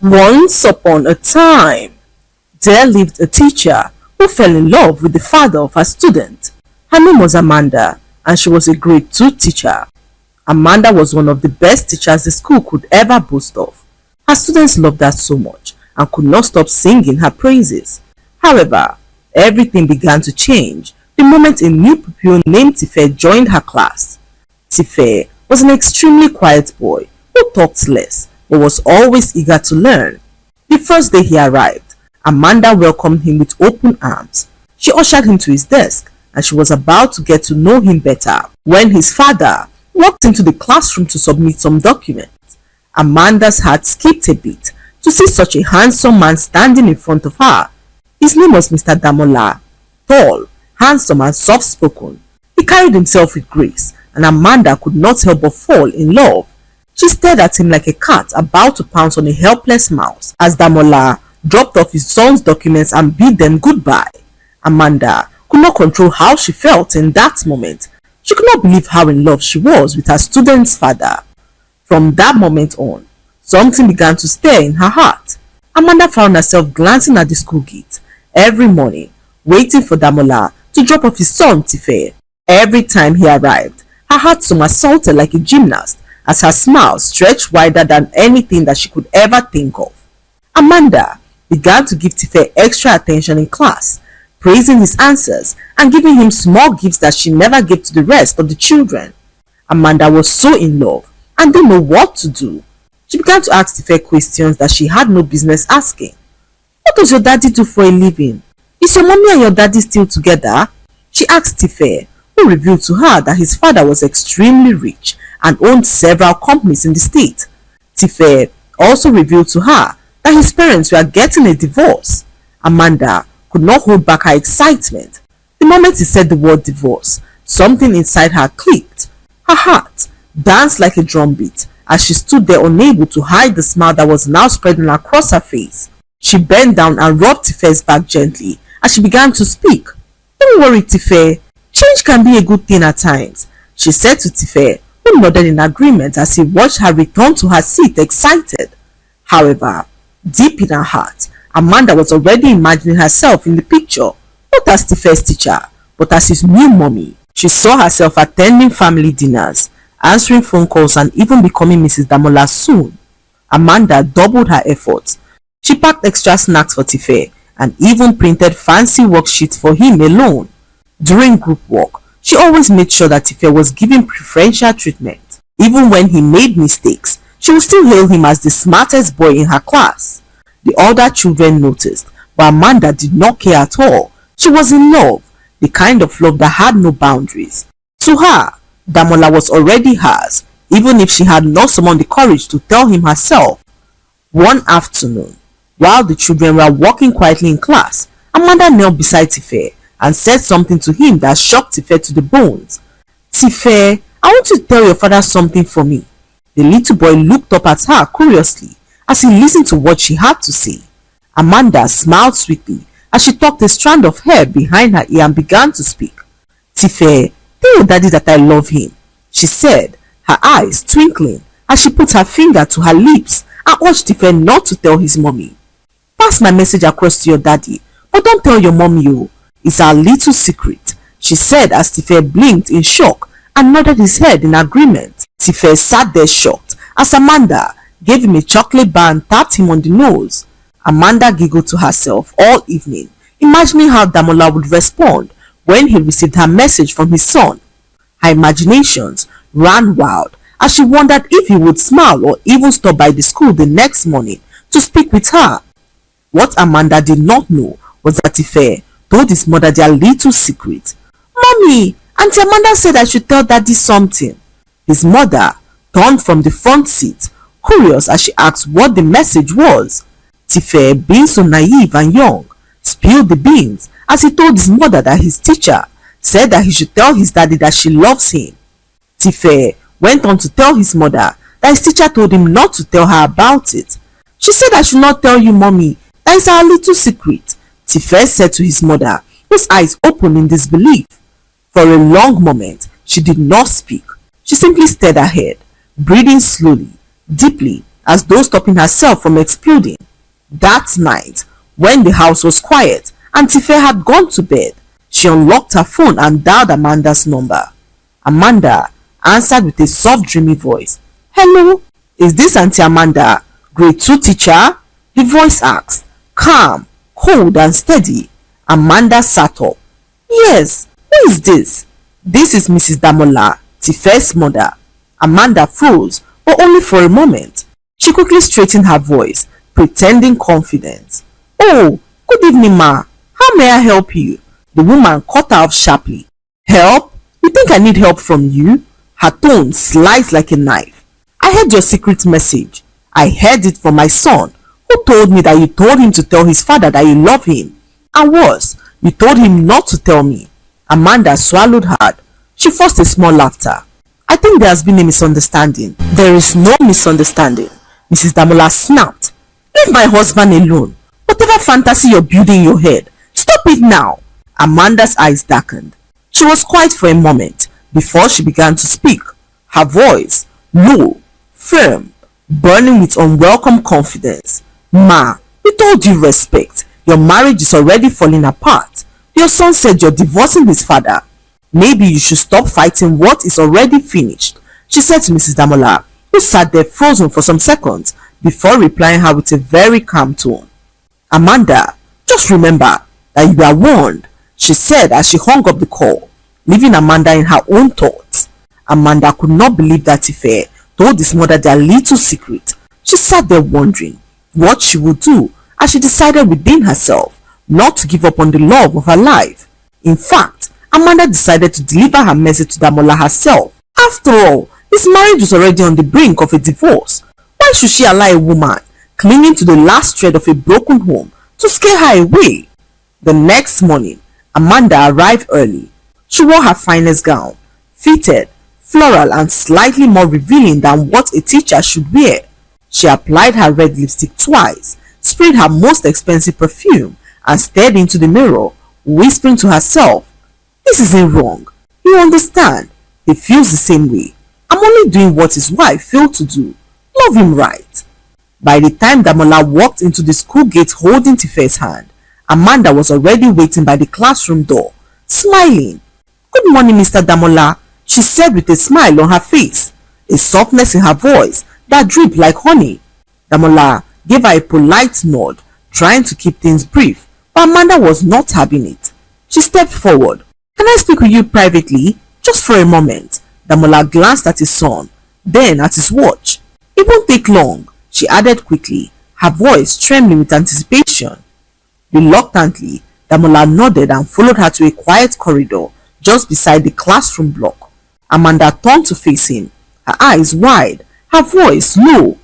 Once upon a time, there lived a teacher who fell in love with the father of her student. Her name was Amanda, and she was a grade 2 teacher. Amanda was one of the best teachers the school could ever boast of. Her students loved her so much and could not stop singing her praises. However, everything began to change the moment a new pupil named Tife joined her class. Tife was an extremely quiet boy who talked less but was always eager to learn. The first day he arrived, Amanda welcomed him with open arms. She ushered him to his desk and she was about to get to know him better when his father walked into the classroom to submit some documents. Amanda's heart skipped a beat to see such a handsome man standing in front of her. His name was Mr. Damola. Tall, handsome and soft-spoken, he carried himself with grace, and Amanda could not help but fall in love. She stared at him like a cat about to pounce on a helpless mouse as Damola dropped off his son's documents and bid them goodbye. Amanda could not control how she felt in that moment. She could not believe how in love she was with her student's father. From that moment on, something began to stir in her heart. Amanda found herself glancing at the school gate every morning, waiting for Damola to drop off his son Tife. Every time he arrived, her heart somersaulted like a gymnast as her smile stretched wider than anything that she could ever think of. Amanda began to give Tife extra attention in class, praising his answers and giving him small gifts that she never gave to the rest of the children. Amanda was so in love and didn't know what to do. She began to ask Tife questions that she had no business asking. What does your daddy do for a living? Is your mommy and your daddy still together? She asked Tife, who revealed to her that his father was extremely rich and owned several companies in the state. Tife also revealed to her that his parents were getting a divorce. Amanda could not hold back her excitement. The moment he said the word divorce, something inside her clicked. Her heart danced like a drumbeat as she stood there unable to hide the smile that was now spreading across her face. She bent down and rubbed Tife's back gently as she began to speak. Don't worry, Tife. Change can be a good thing at times, she said to Tife, who nodded in agreement as he watched her return to her seat excited. However, deep in her heart, Amanda was already imagining herself in the picture, not as Tife's teacher, but as his new mommy. She saw herself attending family dinners, answering phone calls and even becoming Mrs. Damola soon. Amanda doubled her efforts. She packed extra snacks for Tife and even printed fancy worksheets for him alone. During group work, she always made sure that Tife was given preferential treatment. Even when he made mistakes, she would still hail him as the smartest boy in her class. The other children noticed, but Amanda did not care at all. She was in love, the kind of love that had no boundaries. To her, Damola was already hers, even if she had not summoned the courage to tell him herself. One afternoon, while the children were walking quietly in class, Amanda knelt beside Tife and said something to him that shocked Tife to the bones. Tife, I want you to tell your father something for me. The little boy looked up at her curiously as he listened to what she had to say. Amanda smiled sweetly as she tucked a strand of hair behind her ear and began to speak. Tife, tell your daddy that I love him, she said, her eyes twinkling as she put her finger to her lips and urged Tife not to tell his mommy. Pass my message across to your daddy, but don't tell your mommy, oh. It's our little secret, she said as Tife blinked in shock and nodded his head in agreement. Tife sat there shocked as Amanda gave him a chocolate bar and tapped him on the nose. Amanda giggled to herself all evening, imagining how Damola would respond when he received her message from his son. Her imaginations ran wild as she wondered if he would smile or even stop by the school the next morning to speak with her. What Amanda did not know was that Tife told his mother their little secret. Mommy, Auntie Amanda said I should tell Daddy something. His mother turned from the front seat, curious as she asked what the message was. Tife, being so naive and young, spilled the beans as he told his mother that his teacher said that he should tell his daddy that she loves him. Tife went on to tell his mother that his teacher told him not to tell her about it. She said I should not tell you, Mommy. That is our little secret, Tife said to his mother, whose eyes opened in disbelief. For a long moment, she did not speak. She simply stared ahead, breathing slowly, deeply, as though stopping herself from exploding. That night, when the house was quiet and Tife had gone to bed, she unlocked her phone and dialed Amanda's number. Amanda answered with a soft, dreamy voice. "Hello, is this Auntie Amanda, grade 2 teacher?" The voice asked, calm, cold and steady. Amanda sat up. "Yes, who is this?" "This is Mrs. Damola, Tife's mother." Amanda froze, but only for a moment. She quickly straightened her voice, pretending confidence. "Oh, good evening, ma. How may I help you?" The woman cut her off sharply. "Help? You think I need help from you?" Her tone sliced like a knife. "I heard your secret message. I heard it from my son, who told me that you told him to tell his father that you love him. And worse, you told him not to tell me." Amanda swallowed hard. She forced a small laughter. "I think there has been a misunderstanding." "There is no misunderstanding," Mrs. Damola snapped. "Leave my husband alone. Whatever fantasy you're building in your head, stop it now." Amanda's eyes darkened. She was quiet for a moment before she began to speak, her voice low, firm, burning with unwelcome confidence. "Ma, with all due respect, your marriage is already falling apart. Your son said you're divorcing his father. Maybe you should stop fighting what is already finished," she said to Mrs. Damola, who sat there frozen for some seconds before replying her with a very calm tone. "Amanda, just remember that you are warned," she said as she hung up the call, leaving Amanda in her own thoughts. Amanda could not believe that Tife told his mother their little secret. She sat there wondering what she would do as she decided within herself not to give up on the love of her life. In fact, Amanda decided to deliver her message to Damola herself. After all, his marriage was already on the brink of a divorce. Why should she allow a woman clinging to the last thread of a broken home to scare her away? The next morning, Amanda arrived early. She wore her finest gown, fitted, floral and slightly more revealing than what a teacher should wear. She applied her red lipstick twice, sprayed her most expensive perfume and stared into the mirror, whispering to herself, "This isn't wrong. You understand? He feels the same way. I'm only doing what his wife failed to do. Love him right." By the time Damola walked into the school gate holding Tife's hand, Amanda was already waiting by the classroom door, smiling. "Good morning, Mr. Damola," she said with a smile on her face, a softness in her voice that dripped like honey. Damola gave her a polite nod, trying to keep things brief, but Amanda was not having it. She stepped forward. "Can I speak with you privately? Just for a moment." Damola glanced at his son, then at his watch. "It won't take long," she added quickly, her voice trembling with anticipation. Reluctantly, Damola nodded and followed her to a quiet corridor just beside the classroom block. Amanda turned to face him, her eyes wide, her voice low.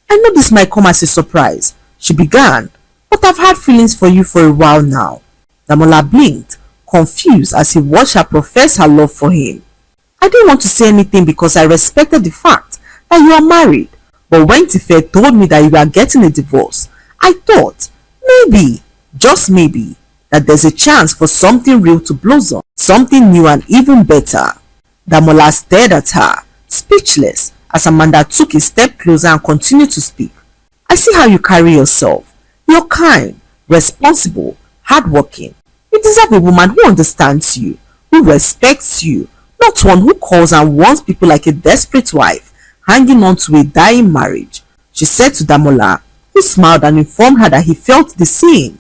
"I know this might come as a surprise," she began, "but I've had feelings for you for a while now." Damola blinked, confused as he watched her profess her love for him. "I didn't want to say anything because I respected the fact that you are married, but when Tife told me that you are getting a divorce, I thought maybe, just maybe, that there's a chance for something real to blossom, something new and even better." Damola stared at her, speechless, as Amanda took a step closer and continued to speak. "I see how you carry yourself. You're kind, responsible, hardworking. You deserve a woman who understands you, who respects you, not one who calls and warns people like a desperate wife hanging on to a dying marriage," she said to Damola, who smiled and informed her that he felt the same.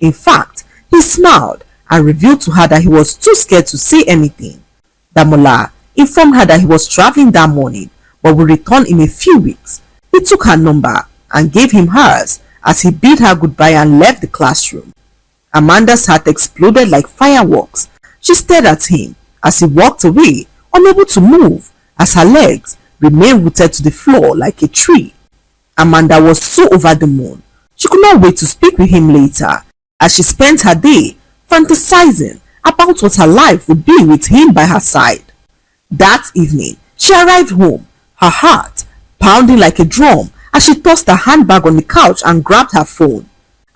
In fact, he smiled and revealed to her that he was too scared to say anything. Damola informed her that he was traveling that morning but would return in a few weeks. He took her number and gave him hers as he bid her goodbye and left the classroom. Amanda's heart exploded like fireworks. She stared at him as he walked away, unable to move, as her legs remained rooted to the floor like a tree. Amanda was so over the moon. She could not wait to speak with him later, as she spent her day fantasizing about what her life would be with him by her side. That evening, she arrived home, her heart pounding like a drum as she tossed her handbag on the couch and grabbed her phone.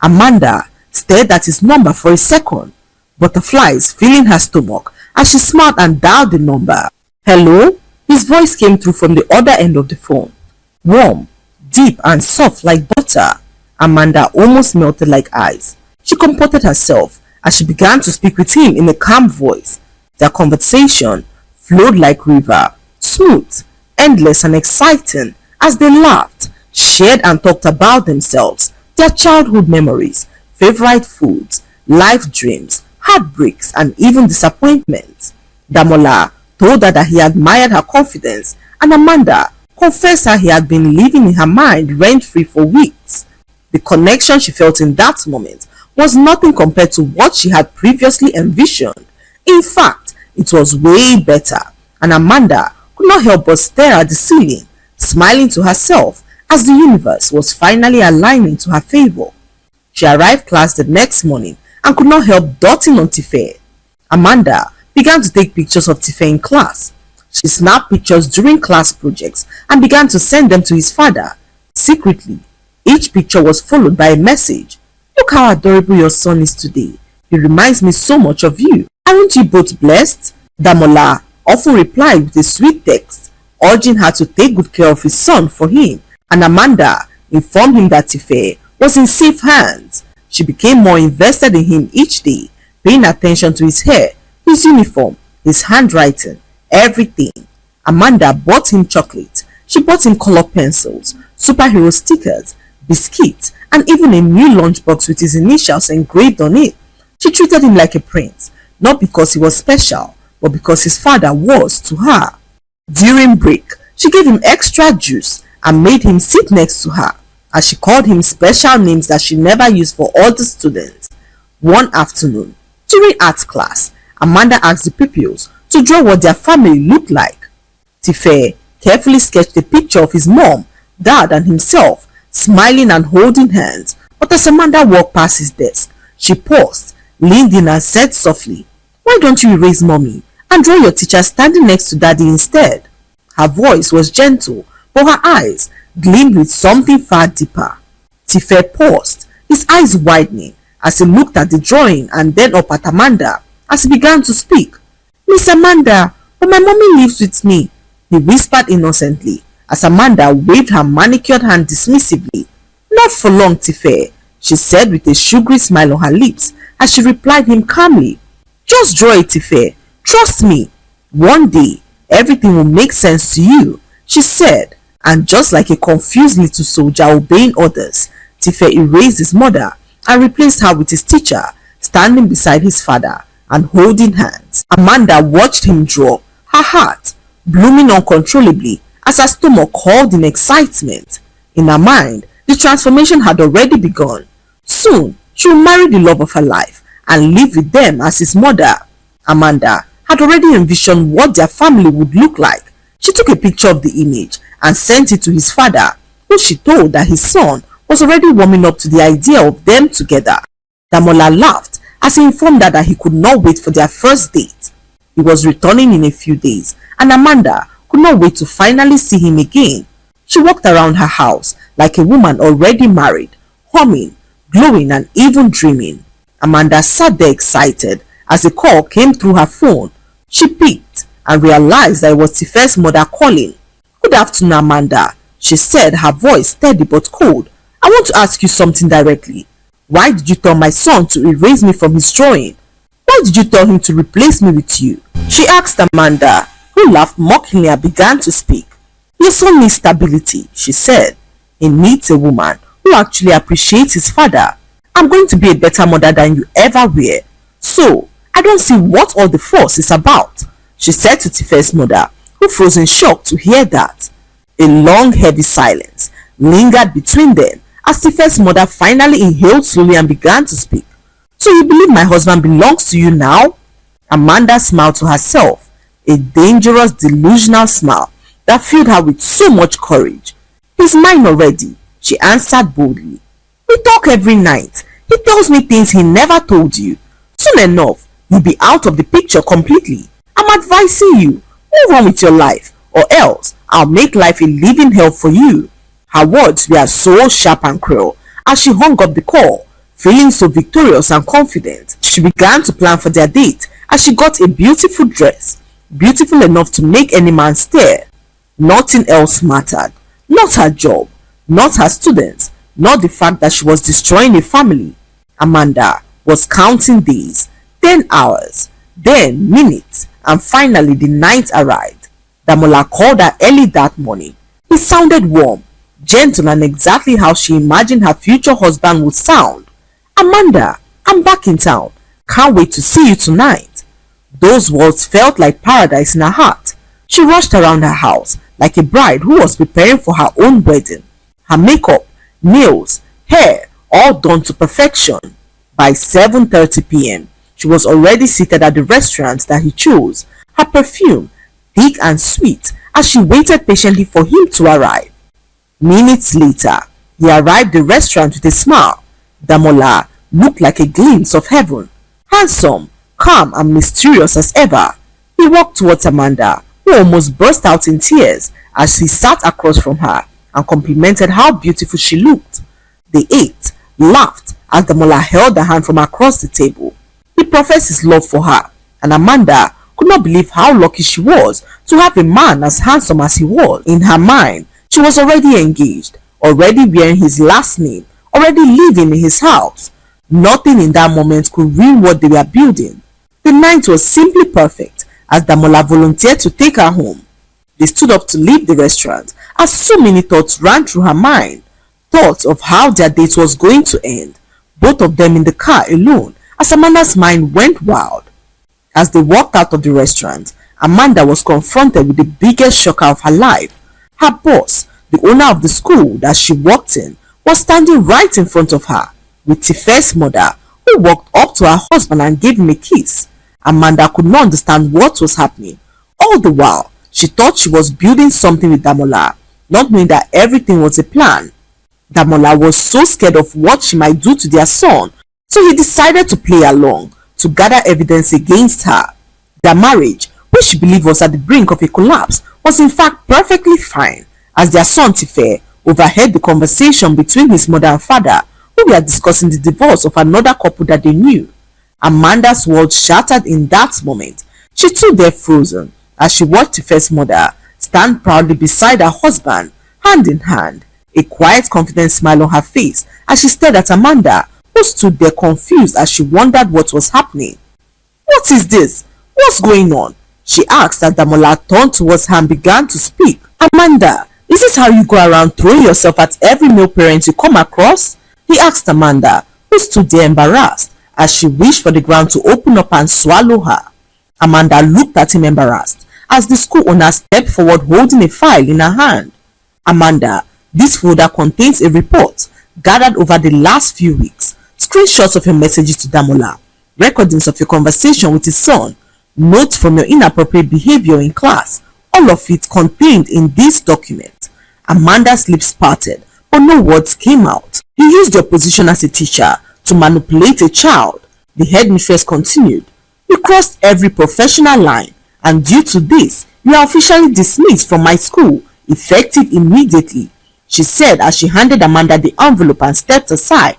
Amanda stared at his number for a second, butterflies filling her stomach as she smiled and dialed the number. "Hello?" His voice came through from the other end of the phone. Warm, deep and soft like butter. Amanda almost melted like ice. She comported herself as she began to speak with him in a calm voice. Their conversation flowed like river, smooth, endless and exciting as they laughed, shared and talked about themselves, their childhood memories, favorite foods, life dreams, heartbreaks and even disappointments. Damola told her that he admired her confidence, and Amanda confessed how he had been living in her mind rent-free for weeks. The connection she felt in that moment was nothing compared to what she had previously envisioned. In fact, it was way better, and Amanda could not help but stare at the ceiling, smiling to herself as the universe was finally aligning to her favor. She arrived class the next morning and could not help dotting on Tife. Amanda began to take pictures of Tife in class. She snapped pictures during class projects and began to send them to his father. Secretly, each picture was followed by a message. "Look how adorable your son is today. He reminds me so much of you. Aren't you both blessed?" Damola often replied with a sweet text, urging her to take good care of his son for him, and Amanda informed him that Tife was in safe hands. She became more invested in him each day, paying attention to his hair, his uniform, his handwriting, everything. Amanda bought him chocolate. She bought him color pencils, superhero stickers, biscuits, and even a new lunchbox with his initials engraved on it. She treated him like a prince, not because he was special, but because his father was to her. During break, she gave him extra juice and made him sit next to her, as she called him special names that she never used for other students. One afternoon, during art class, Amanda asked the pupils to draw what their family looked like. Tife carefully sketched a picture of his mom, dad and himself, smiling and holding hands, but as Amanda walked past his desk, she paused, leaned in and said softly, "Why don't you erase mommy and draw your teacher standing next to daddy instead?" Her voice was gentle, but her eyes gleamed with something far deeper. Tife paused, his eyes widening as he looked at the drawing and then up at Amanda as he began to speak. "Miss Amanda, but my mommy lives with me," he whispered innocently as Amanda waved her manicured hand dismissively. "Not for long, Tife," she said with a sugary smile on her lips as she replied him calmly. "Just draw it, Tife. Trust me. One day, everything will make sense to you," she said, and just like a confused little soldier obeying orders, Tife erased his mother and replaced her with his teacher, standing beside his father and holding hands. Amanda watched him draw, her heart blooming uncontrollably as her stomach called in excitement. In her mind, the transformation had already begun. Soon, she would marry the love of her life and live with them as his mother. Amanda had already envisioned what their family would look like. She took a picture of the image and sent it to his father, who she told that his son was already warming up to the idea of them together. Damola laughed as he informed her that he could not wait for their first date. He was returning in a few days, and Amanda could not wait to finally see him again. She walked around her house like a woman already married, humming, glowing and even dreaming. Amanda sat there excited as a call came through her phone. She picked and realized that it was Tife's mother calling. "Good afternoon, Amanda," she said, her voice steady but cold. "I want to ask you something directly. Why did you tell my son to erase me from his drawing? Why did you tell him to replace me with you?" she asked Amanda, who laughed mockingly and began to speak. "Your son needs stability," she said. "He needs a woman who actually appreciates his father. I'm going to be a better mother than you ever were. So, I don't see what all the fuss is about," she said to Tife's mother, who froze in shock to hear that. A long, heavy silence lingered between them as Tife's mother finally inhaled slowly and began to speak. "So you believe my husband belongs to you now?" Amanda smiled to herself, a dangerous, delusional smile that filled her with so much courage. "He's mine already," she answered boldly. "We talk every night. He tells me things he never told you. Soon enough, you'll be out of the picture completely. I'm advising you, move on with your life, or else I'll make life a living hell for you." Her words were so sharp and cruel as she hung up the call. Feeling so victorious and confident, she began to plan for their date as she got a beautiful dress, beautiful enough to make any man stare. Nothing else mattered, not her job, not her students, not the fact that she was destroying a family. Amanda was counting days, then hours, then minutes, and finally the night arrived. Damola called her early that morning. He sounded warm, gentle, and exactly how she imagined her future husband would sound. "Amanda, I'm back in town. Can't wait to see you tonight." Those words felt like paradise in her heart. She rushed around her house like a bride who was preparing for her own wedding. Her makeup, nails, hair, all done to perfection. By 7:30 p.m., she was already seated at the restaurant that he chose, her perfume thick and sweet as she waited patiently for him to arrive. Minutes later, he arrived at the restaurant with a smile. Damola looked like a glimpse of heaven, handsome, calm, and mysterious as ever. He walked towards Amanda, who almost burst out in tears as he sat across from her and complimented how beautiful she looked. They ate, laughed as Damola held her hand from across the table. He professed his love for her, and Amanda could not believe how lucky she was to have a man as handsome as he was. In her mind, she was already engaged, already wearing his last name, already living in his house. Nothing in that moment could ruin what they were building. The night was simply perfect as Damola volunteered to take her home. They stood up to leave the restaurant as so many thoughts ran through her mind. Thoughts of how their date was going to end, both of them in the car alone, as Amanda's mind went wild. As they walked out of the restaurant, Amanda was confronted with the biggest shocker of her life. Her boss, the owner of the school that she worked in, was standing right in front of her, with Tife's mother, who walked up to her husband and gave him a kiss. Amanda could not understand what was happening. All the while, she thought she was building something with Damola, not knowing that everything was a plan. Damola was so scared of what she might do to their son, so he decided to play along, to gather evidence against her. Their marriage, which she believed was at the brink of a collapse, was in fact perfectly fine, as their son Tife overheard the conversation between his mother and father, who were discussing the divorce of another couple that they knew. Amanda's world shattered in that moment. She stood there frozen as she watched Tife's mother stand proudly beside her husband, hand in hand, a quiet confident smile on her face as she stared at Amanda, who stood there confused as she wondered what was happening. "What is this? What's going on?" she asked as Damola turned towards her and began to speak. "Amanda, is this how you go around throwing yourself at every male parent you come across?" he asked Amanda, who stood there embarrassed as she wished for the ground to open up and swallow her. Amanda looked at him embarrassed as the school owner stepped forward holding a file in her hand. "Amanda, this folder contains a report gathered over the last few weeks, screenshots of your messages to Damola, recordings of your conversation with his son, notes from your inappropriate behavior in class, all of it contained in this document." Amanda's lips parted, but no words came out. "You used your position as a teacher to manipulate a child," the headmistress continued. "You crossed every professional line, and due to this, you are officially dismissed from my school, effective immediately," she said as she handed Amanda the envelope and stepped aside.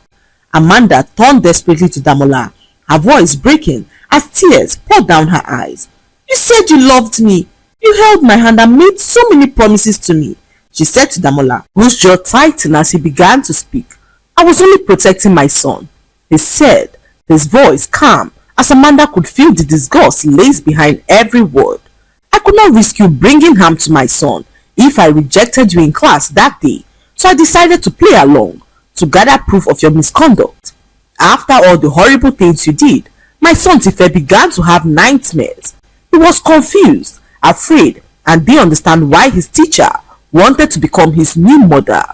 Amanda turned desperately to Damola, her voice breaking as tears poured down her eyes. "You said you loved me. You held my hand and made so many promises to me," she said to Damola, whose jaw tightened as he began to speak. "I was only protecting my son," he said, his voice calm as Amanda could feel the disgust laced behind every word. "I could not risk you bringing harm to my son if I rejected you in class that day, so I decided to play along, to gather proof of your misconduct. After all the horrible things you did, my son Tife began to have nightmares. He was confused, afraid, and didn't understand why his teacher wanted to become his new mother."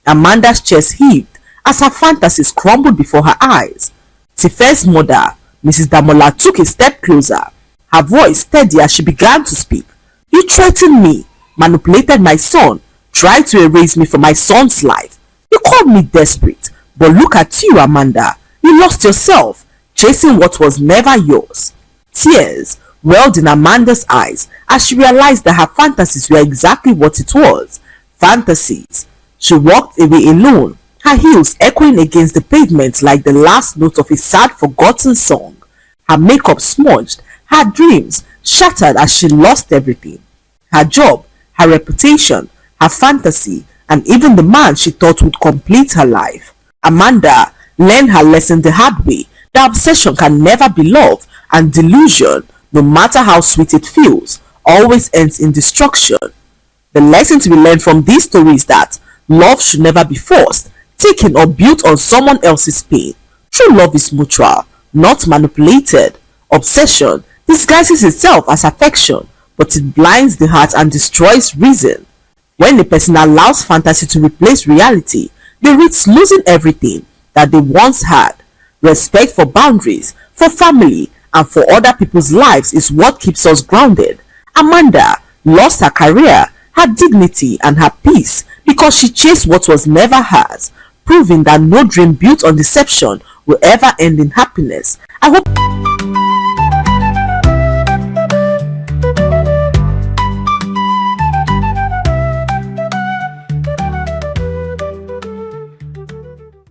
Amanda's chest heaved as her fantasies crumbled before her eyes. Tife's mother, Mrs. Damola, took a step closer, her voice steady as she began to speak. "You threatened me, manipulated my son, tried to erase me from my son's life. You called me desperate, but look at you, Amanda. You lost yourself, chasing what was never yours." Tears welled in Amanda's eyes as she realized that her fantasies were exactly what it was, fantasies. She walked away alone, her heels echoing against the pavement like the last note of a sad forgotten song. Her makeup smudged, her dreams shattered as she lost everything. Her job, her reputation, her fantasy, and even the man she thought would complete her life. Amanda learned her lesson the hard way, that obsession can never be love, and delusion, no matter how sweet it feels, always ends in destruction. The lesson to be learned from this story is that love should never be forced, taken, or built on someone else's pain. True love is mutual, not manipulated. Obsession disguises itself as affection, but it blinds the heart and destroys reason. When a person allows fantasy to replace reality, they risk losing everything that they once had. Respect for boundaries, for family, and for other people's lives is what keeps us grounded. Amanda lost her career, her dignity, and her peace because she chased what was never hers, proving that no dream built on deception will ever end in happiness. I hope